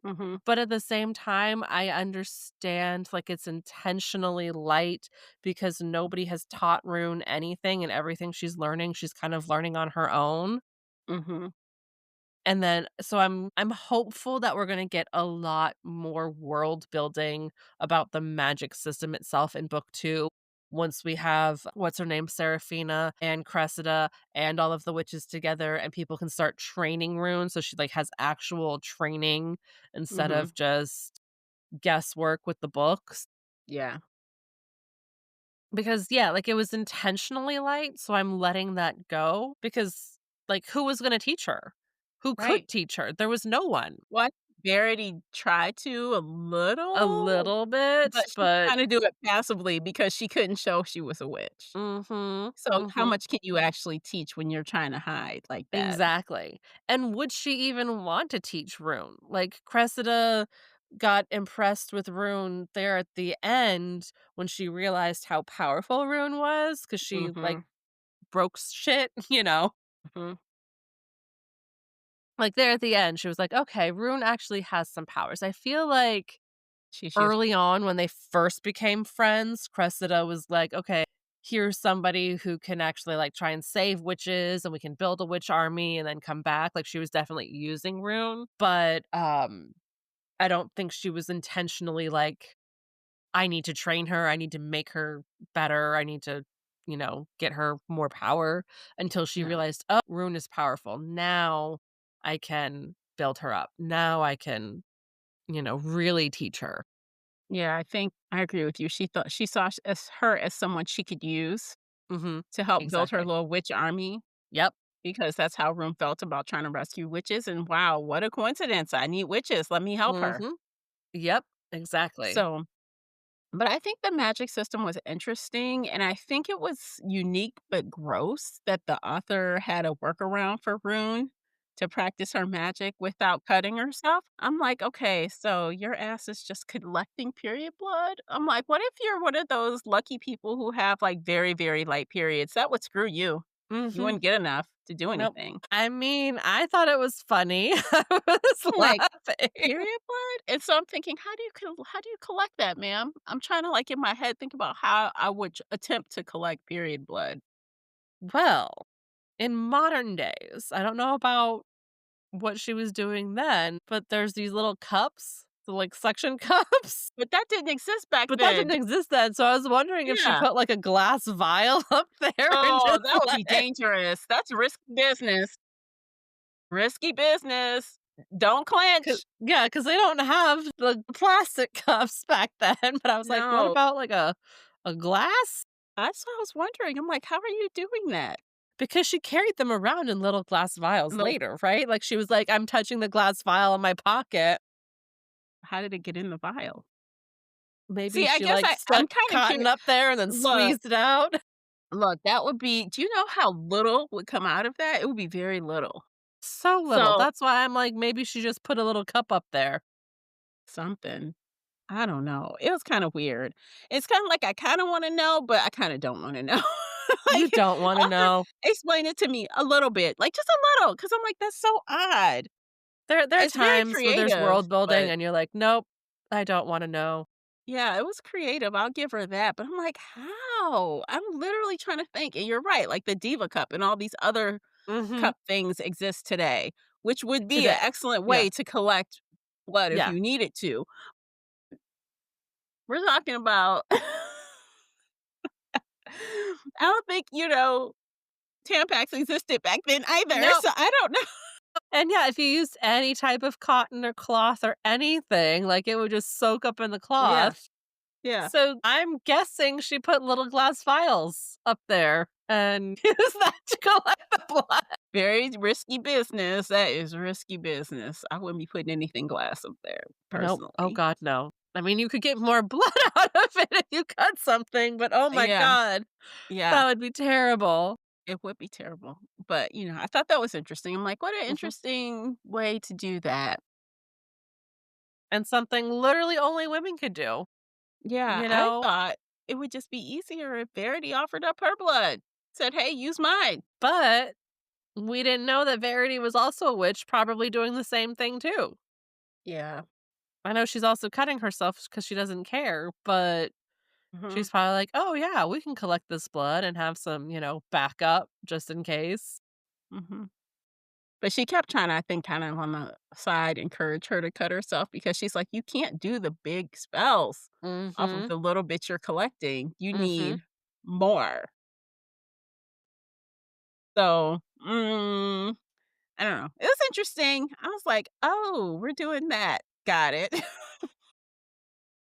Mhm, but at the same time, I understand, like, it's intentionally light because nobody has taught Rune anything, and everything she's learning, she's kind of learning on her own. mhm. And then so I'm hopeful that we're gonna get a lot more world building about the magic system itself in book 2 once we have what's her name, Seraphina and Cressida and all of the witches together and people can start training Rune so she, like, has actual training instead Mhm. of just guesswork with the books. Yeah, Because, yeah, like, it was intentionally light, so I'm letting that go because, like, who was gonna teach her? Who right. could teach her? There was no one. Well, Verity tried to a A little, little bit, but she but kinda do it passively because she couldn't show she was a witch. mhm, So, how mhm, much can you actually teach when you're trying to hide like that? exactly, and would she even want to teach Rune? Like, Cressida got impressed with Rune there at the end when she realized how powerful Rune was because she, like, Mhm, broke shit, you know? mhm. Like, there at the end, she was like, "Okay, Rune actually has some powers." I feel like She's useful. early on when they first became friends, Cressida was like, "Okay, here's somebody who can actually, like, try and save witches, and we can build a witch army and then come back." Like, she was definitely using Rune, but, I don't think she was intentionally like, "I need to train her, I need to make her better, I need to, get her more power," until she No. realized, "Oh, Rune is powerful. Now I can build her up. Now I can, really teach her." Yeah, I think I agree with you. She saw as her as someone she could use Mhm. to help build her Exactly. little witch army Yep. because that's how Room felt about trying to rescue witches, and wow, what a coincidence. I need witches, let me help her. Mhm. Yep. Exactly. So but I think the magic system was interesting, and I think it was unique but gross that the author had a workaround for Rune to practice her magic without cutting herself. I'm like, "Okay, so your ass is just collecting period blood?" I'm like, "What if you're one of those lucky people who have, like, very, very light periods? That would screw you. You Mhm. wouldn't get enough to do Nope. anything." I mean, I thought it was funny. I was I'm like, laughing. "Period blood?" And so I'm thinking, how do you collect that, ma'am?" I'm trying to, like, in my head, think about how I would attempt to collect period blood. Well, in modern days, I don't know about what she was doing then, but there's these little cups, the, like, suction cups, But that didn't exist back but that then. didn't exist then, so I was wondering if she Yeah. put, like, a glass vial up there and Oh, just that would let be it. dangerous. That's risky business. Risky business. Don't clench. Because they don't have the plastic cups back then, but I was like, "What No. about, like, a glass?" That's what I was wondering. I'm like, "How are you doing that?" Because she carried them around in little glass vials Little later, right? Like, she was like, "I'm touching the glass vial in my pocket." how did it get in the vial? Maybe See, I she, guess like, I'm stuck kinda cotton curious. up there and then Look, squeezed it out. look, that would be do you know how little would come out of that? It would be very little. So little. So, That's why I'm like, maybe she just put a little cup up there. something. I don't know. It was kinda weird. It's kinda like I kinda wanna know, but I kinda don't wanna know. You Like, don't wanna author, know. explain it to me a little bit, like, just a little, because 'cause I'm like, "That's so odd." There are It's very times where there's creative, world building but and you're like, "Nope, I don't wanna know." yeah, it was creative, I'll give her that, but I'm like, "How?" I'm literally trying to think, and you're right, like, the Diva Cup and all these other Mhm. cup things exist today, which would be an Today. excellent Yeah. way to collect blood if Yeah. you needed to. We're talking about I don't think, Tampax existed back then either, Nope. so I don't know. And yeah, if you used any type of cotton or cloth or anything, like, it would just soak up in the Yeah, cloth. yeah. So, I'm guessing she put little glass vials up there and used that to collect the blood. Very risky business, that is risky business. I wouldn't be putting anything glass up there, Nope. Oh personally. god, no. I mean, you could get more blood out of it if you cut something, but oh my Yeah, god, yeah, that would be terrible. it would be terrible, but, I thought that was interesting. I'm like, "What an Mhm. interesting way to do that." And something literally only women could do, Yeah, you I know? thought it would just be easier if Verity offered up her blood, said, "Hey, use mine." But we didn't know that Verity was also a witch, probably doing the same thing too. Yeah. I know she's also cutting herself because she doesn't care, but Mhm. she's probably like, "Oh, yeah, we can collect this blood and have some, backup just in case." Mhm. But she kept trying to, I think, kind of on the side, encourage her to cut herself because she's like, "You can't do the big spells off of Mhm. the little bits you're collecting. You Mhm. need more." So, I don't know. It was interesting. I was like, "Oh, we're doing that. Got it."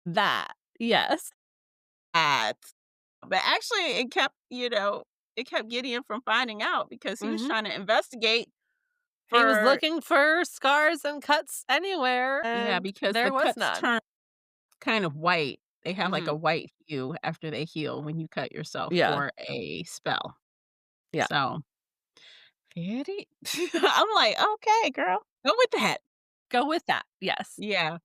That. Yes. That. But actually, it kept Gideon from finding out because he was Mhm. trying to investigate He was for looking for scars and cuts anywhere, yeah, and because the there was cuts none. turn kind of white. They have like a Mhm. white hue after they heal when you cut yourself Yeah. for a spell. Yeah. So, very I'm like, "Okay, girl. Go with that." Go with that. Yes. Yeah.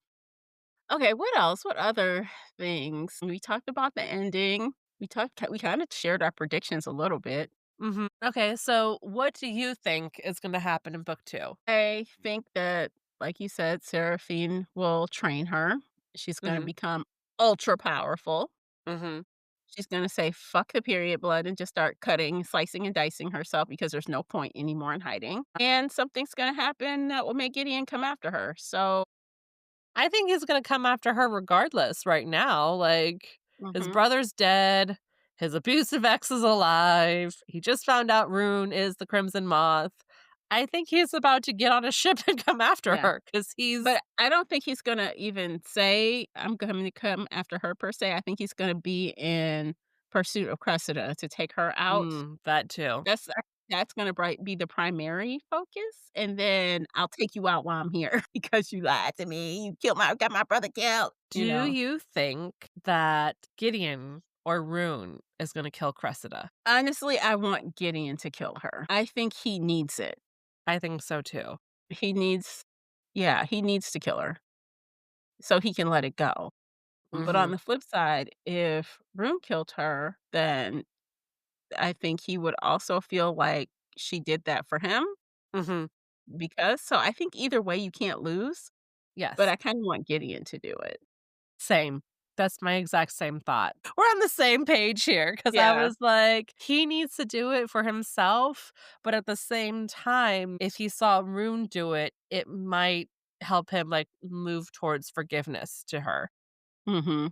Okay, what else? What other things? We talked about the ending. We kinda shared our predictions a little bit. Mhm. Okay, so what do you think is gonna happen in book 2? I think that, like you said, Seraphine will train her. She's gonna Mhm. become ultra powerful. Mhm. She's gonna say, "Fuck the period blood," and just start cutting, slicing, and dicing herself because there's no point anymore in hiding. And something's gonna happen that will make Gideon come after her. So I think he's gonna come after her regardless right now, like, his mhm, brother's dead, his abusive ex is alive, he just found out Rune is the Crimson Moth. I think he's about to get on a ship and come after yeah. her because he's But I don't think he's gonna even say, "I'm going to come after her," per se. I think he's gonna be in pursuit of Cressida to take her out. that too. That's that's gonna be the primary focus, and then I'll take you out while I'm here because you lied to me. You got my brother killed, you Do know? you think that Gideon or Rune is gonna kill Cressida? Honestly, I want Gideon to kill her. I think he needs it. I think so too. He needs yeah, he needs to kill her so he can let it go. But on Mhm. the flip side, if Rune killed her, then I think he would also feel like she did that for him Mhm. because so I think either way you can't lose, but Yes. I kinda want Gideon to do it. Same. That's my exact same thought. We're on the same page here because I Yeah. was like, he needs to do it for himself, but at the same time, if he saw Rune do it, it might help him, like, move towards forgiveness to her. Mhm.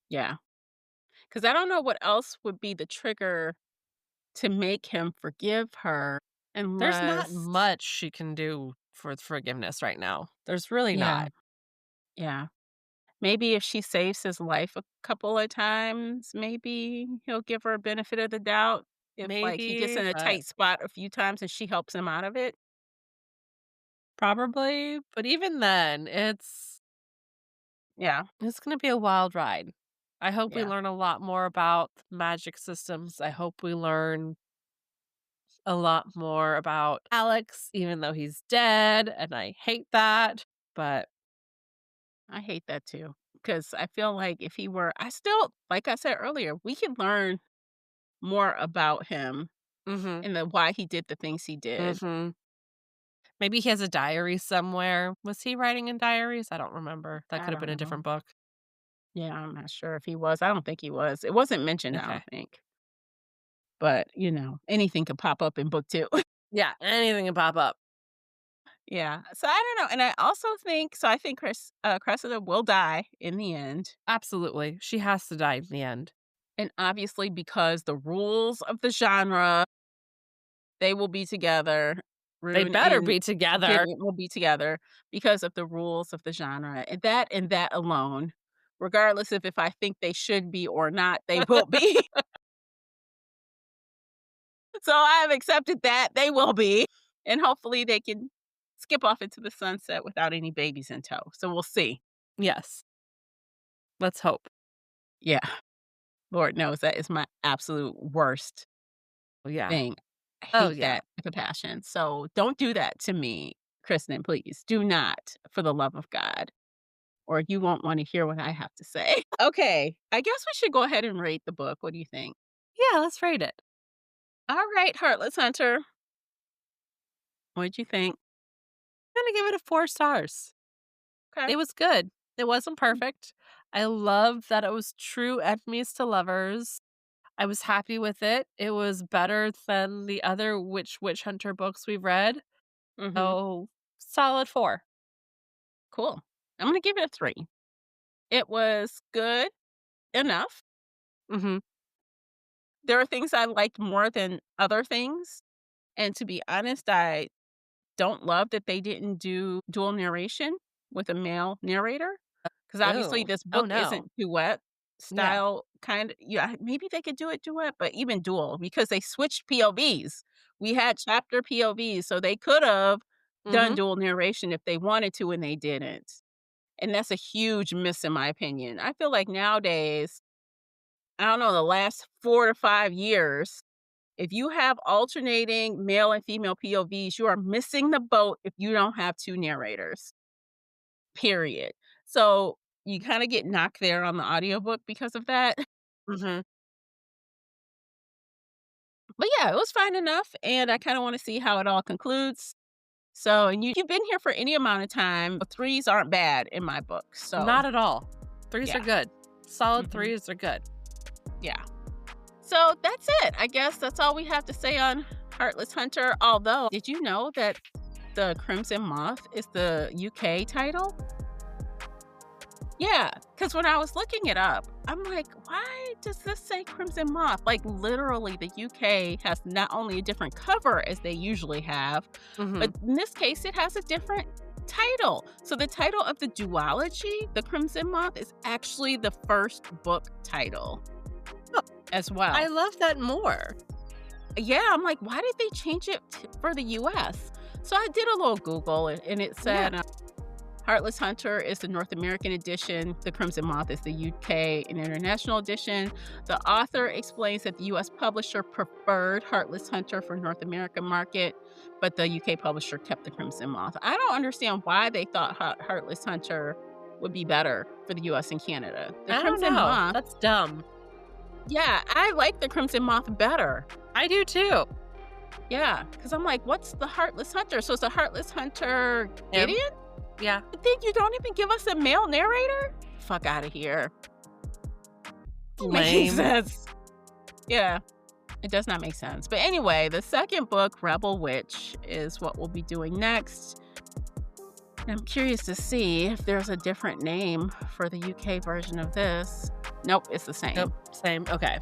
Yeah. 'Cause I don't know what else would be the trigger to make him forgive her There's not unless much she can do for forgiveness right now. There's really yeah, not. yeah. Maybe if she saves his life a couple of times, maybe he'll give her a benefit of the doubt if, like, he gets Maybe, in a but tight spot a few times and she helps him out of it. probably. But even then, Yeah, it's gonna be a wild ride. I hope we yeah. learn a lot more about magic systems. I hope we learn a lot more about Alex, even though he's dead, and I hate that. But I hate that too because I feel like if he were I still like I said earlier, we can learn more about him mhm, and the why he did the things he did. mhm. Maybe he has a diary somewhere. Was he writing in diaries? I don't remember. That I could have been don't a know. different book. Yeah, I'm not sure if he was. I don't think he was. It wasn't mentioned, I Okay. don't think. But, anything could pop up in book 2. Yeah, anything can pop up. Yeah. So I don't know. And I also think I think Cressida will die in the end. Absolutely. She has to die in the end. And obviously because the rules of the genre, they will be together. They Rune better and be together. Gideon will be together because of the rules of the genre. And that alone, regardless of if I think they should be or not, they will be. So I have accepted that they will be, and hopefully they can skip off into the sunset without any babies in tow. So we'll see. Yes. Let's hope. Yeah, Lord knows that is my absolute worst Yeah. thing. I Oh, hate yeah. that with a passion. So don't do that to me, Kristen, please. Do not, for the love of God. or you won't want to hear what I have to say. Okay, I guess we should go ahead and rate the book. What do you think? Yeah, let's rate it. All right, Heartless Hunter. What'd you think? I'm gonna give it a 4 stars. Okay. It was good. It wasn't perfect. I love that it was true enemies to lovers. I was happy with it. It was better than the other witch hunter books we've read. Mm-hmm. So, solid 4. Cool. I'm going to give it a 3. It was good enough. Mhm. There are things I liked more than other things. And to be honest, I don't love that they didn't do dual narration with a male narrator. Because obviously Oh. this Oh, book no. isn't duet Yeah. style kind of. Yeah, maybe they could do it duet, but even dual because they switched POVs. We had chapter POVs, so they could have done Mhm. dual narration if they wanted to, and they didn't. And that's a huge miss in my opinion. I feel like nowadays, I don't know, the last 4 to 5 years, if you have alternating male and female POVs, you are missing the boat if you don't have 2 narrators, period. So, you kinda get knocked there on the audiobook because of that. Mhm. But yeah, it was fine enough, and I kinda wanna see how it all concludes. So, and you've been here for any amount of time, 3s aren't bad in my book, so Not at all. 3s are yeah. good. Solid Mhm. 3s are good. Yeah. So that's it. I guess that's all we have to say on Heartless Hunter. Although, did you know that the Crimson Moth is the UK title? Yeah, because when I was looking it up, I'm like, why does this say Crimson Moth? Like, literally, the UK has not only a different cover as they usually have, but Mhm. in this case, it has a different title. So, the title of the duology, The Crimson Moth, is actually the first book title Oh, as well. I love that more. Yeah, I'm like, why did they change it for the US? So I did a little Google and it Yeah. said Heartless Hunter is the North American edition, The Crimson Moth is the UK and international edition. The author explains that the US publisher preferred Heartless Hunter for North American market, but the UK publisher kept The Crimson Moth. I don't understand why they thought Heartless Hunter would be better for the US and Canada. The I don't Crimson know. Moth, That's dumb. yeah, I like The Crimson Moth better. I do too. Yeah, because I'm like, what's the Heartless Hunter? So it's a Heartless Hunter Him? Gideon? Yeah. But then you don't even give us a male narrator? Fuck out of here. Doesn't make any Lame. sense. Yeah, it does not make sense. But anyway, the second book, Rebel Witch, is what we'll be doing next. I'm curious to see if there's a different name for the UK version of this. Nope, it's the same. Nope. Same. Okay.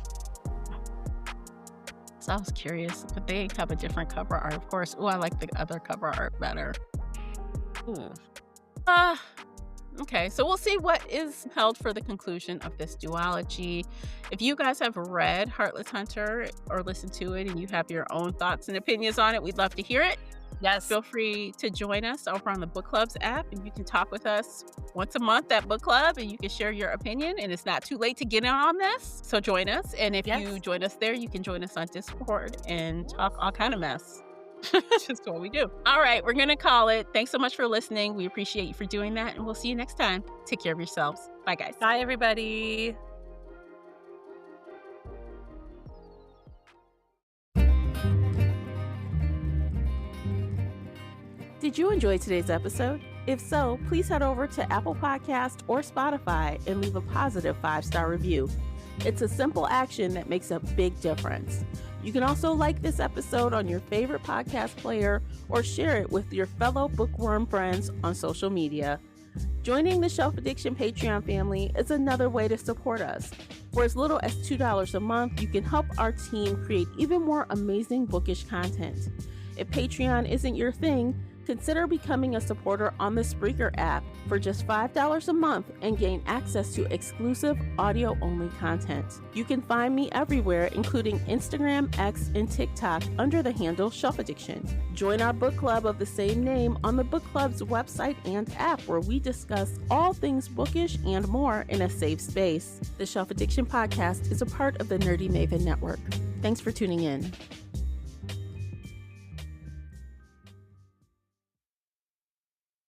So I was curious, but they have a different cover art, of course. Oh, I like the other cover art better. Ooh. Okay, so we'll see what is held for the conclusion of this duology. If you guys have read Heartless Hunter or listened to it and you have your own thoughts and opinions on it, we'd love to hear it. Yes. Feel free to join us over on the Book Clubs app, and you can talk with us once a month at Book Club, and you can share your opinion, and it's not too late to get in on this. So join us, and if you Yes. join us there, you can join us on Discord and talk all kind of mess. Just what we do. All right, we're going to call it. Thanks so much for listening. We appreciate you for doing that, and we'll see you next time. Take care of yourselves. Bye, guys. Bye, everybody. Did you enjoy today's episode? If so, please head over to Apple Podcast or Spotify and leave a positive 5-star review. It's a simple action that makes a big difference. You can also like this episode on your favorite podcast player or share it with your fellow bookworm friends on social media. Joining the Shelf Addiction Patreon family is another way to support us. For as little as $2 a month, you can help our team create even more amazing bookish content. If Patreon isn't your thing, consider becoming a supporter on the Spreaker app for just $5 a month and gain access to exclusive audio-only content. You can find me everywhere, including Instagram, X, and TikTok under the handle Shelf Addiction. Join our book club of the same name on the book club's website and app, where we discuss all things bookish and more in a safe space. The Shelf Addiction podcast is a part of the Nerdy Maven Network. Thanks for tuning in.